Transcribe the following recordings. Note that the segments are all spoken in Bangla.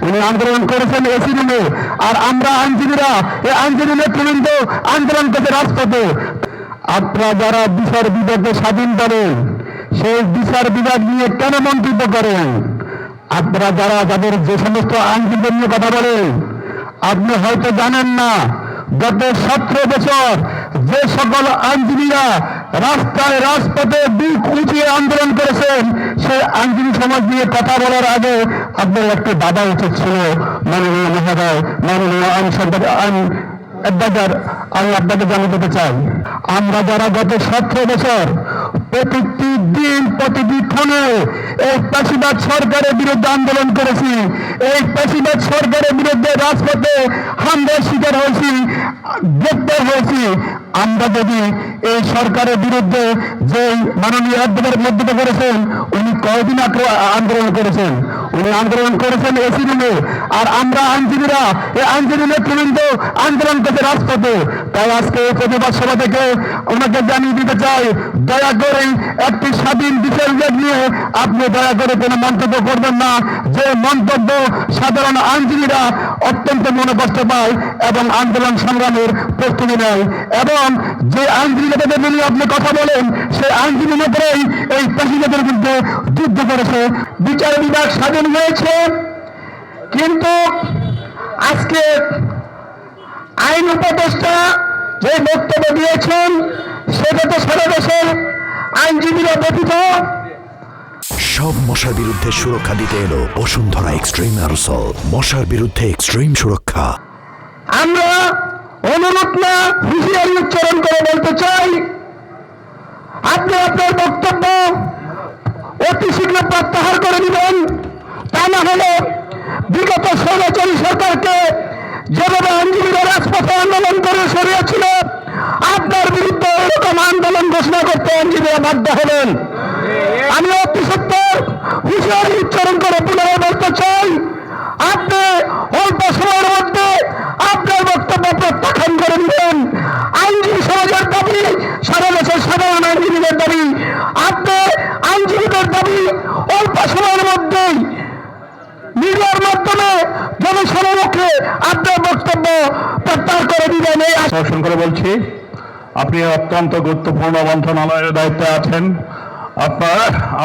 উনি আন্দোলন করেছেন এসি রুমে, আর আমরা আইনজীবীরা এই আইনজীবী নেতৃবৃন্দ আন্দোলন করতে রাজপথে। আপনারা যারা বিচার বিভাগকে স্বাধীন বলেন, সেই বিচার বিভাগ নিয়ে কেন মন্তব্য করেন? আপনারা যাদের যে সমস্ত আইনজীবী নিয়ে কথা বলেন, আপনি হয়তো জানেন না, গত 17 বছর যে সকল আইনজীবীরা রাস্তায় রাজপথে বুক উঁচিয়ে আন্দোলন করেছেন, সেই আইনজীবী সমাজ নিয়ে কথা বলার আগে আপনার একটি বাধা উচিত ছিল। মাননীয় মহোদয়, মাননীয় আইন অ্যাডভোকেট, আমি আপনাকে জানিয়ে দিতে চাই, আমরা যারা গত 17 বছর প্রতিটি দিন প্রতিটি ক্ষণে এই পেশিবাদ সরকারের বিরুদ্ধে আন্দোলন করেছি, এই পেশিবাদ সরকারের বিরুদ্ধে রাজপথে হামলার শিকার হয়েছি, গ্রেপ্তার হয়েছি, আমরা যদি এই সরকারের বিরুদ্ধে যে মাননীয় অ্যাডভোকেট মন্তব্য করেছেন, উনি কয়দিন আন্দোলন করেছেন? উনি আন্দোলন করেছেন এসি রুমে, আর আমরা আইনজীবীরা এই আইনজীবী নেতৃবৃন্দ আন্দোলন করতে রাজপথে। তাই আজকে এই প্রতিবাদ সভা থেকে ওনাকে জানিয়ে দিতে চাই, দয়া করে একটি স্বাধীন বিচার বিভাগ নিয়ে আপনি দয়া করে কোনো মন্তব্য করবেন না, যে মন্তব্য সাধারণ আইনজীবীরা অত্যন্ত মনে কষ্ট পায় এবং আন্দোলন সংগ্রামের প্রস্তুতি নেয়, এবং যে আইনজীবীদের নিয়ে আপনি কথা বলেন, সেই আইনজীবী নেতারাই এই পেশিবাদের বিরুদ্ধে যুদ্ধ করেছে। বিচার বিভাগ স্বাধীন হয়েছে, কিন্তু আজকে আইন উপদেষ্টা যে বক্তব্য দিয়েছেন, সেটা তো সারা দেশের আইনজীবীরা ব্যতীত। সব মশার বিরুদ্ধে সুরক্ষা দিতে এলো বসুন্ধরা এক্সট্রিম অ্যারোসল, মশার বিরুদ্ধে এক্সট্রিম সুরক্ষা। আমরা অনুরোধ না, হুঁশিয়ারি উচ্চারণ করে বলতে চাই, আপনি আপনার বক্তব্য অতি শীঘ্র প্রত্যাহার করে দিবেন। তা না হলে বিগত স্বৈরাচারী সরকারকে যেভাবে আইনজীবীরা রাজপথে আন্দোলন করে সরিয়েছিল, আপনার বিরুদ্ধে এরকম আন্দোলন ঘোষণা করতে আইনজীবীরা বাধ্য হবেন। আমি অতি সত্য হুঁশিয়ারি উচ্চারণ করে পুনরায় বলতে চাই, আপনি অল্প সময়ের মধ্যে আপনার বক্তব্য প্রত্যাখ্যান করে দিবেন। আইনজীবী সমাজের দাবি, সারা দেশের সাধারণ আইনজীবীদের দাবি, আপনি আইনজীবীদের দাবি অল্প সময়ের মধ্যেই মিডিয়ার মাধ্যমে জনসমক্ষে আপনার বক্তব্য প্রত্যাহার করে দিবেন। এই আশ্বাসন করে বলছি, আপনি অত্যন্ত গুরুত্বপূর্ণ মন্ত্রণালয়ের দায়িত্বে আছেন।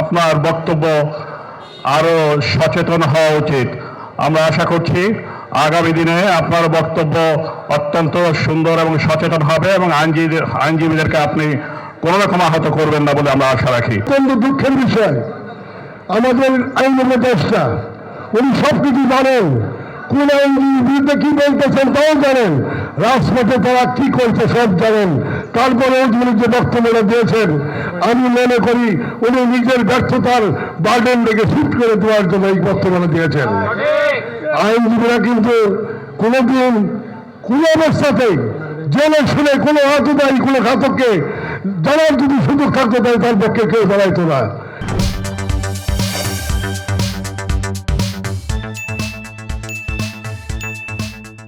আপনার বক্তব্য আরো সচেতন হওয়া উচিত। আমরা আশা করছি আগামী দিনে আপনার বক্তব্য অত্যন্ত সুন্দর এবং সচেতন হবে, এবং আইনজীবীদেরকে আপনি কোনো রকম আহত করবেন না বলে আমরা আশা রাখি। অত্যন্ত দুঃখের বিষয়, আমাদের আইন উপদেষ্টা উনি সবকিছু জানেন, কোন আইনজীবীর বিরুদ্ধে কি বলতেছেন তাও জানেন, রাজপথে তারা কি করছে সব জানেন। তারপরে উনি যে বক্তব্যটা দিয়েছেন, আমি মনে করি উনি নিজের ব্যর্থতার বার্ডেন থেকে শিফট করে দেওয়ার জন্য এই বক্তব্যটা দিয়েছেন। আইনজীবীরা কিন্তু কোনোদিন কোনো অবস্থাতেই জেনে শুনে কোনো হতদায়ী কোনো ঘাতককে জানার যদি সুযোগ থাকতে পারে, তার পক্ষে কেউ দাঁড়াইতো না।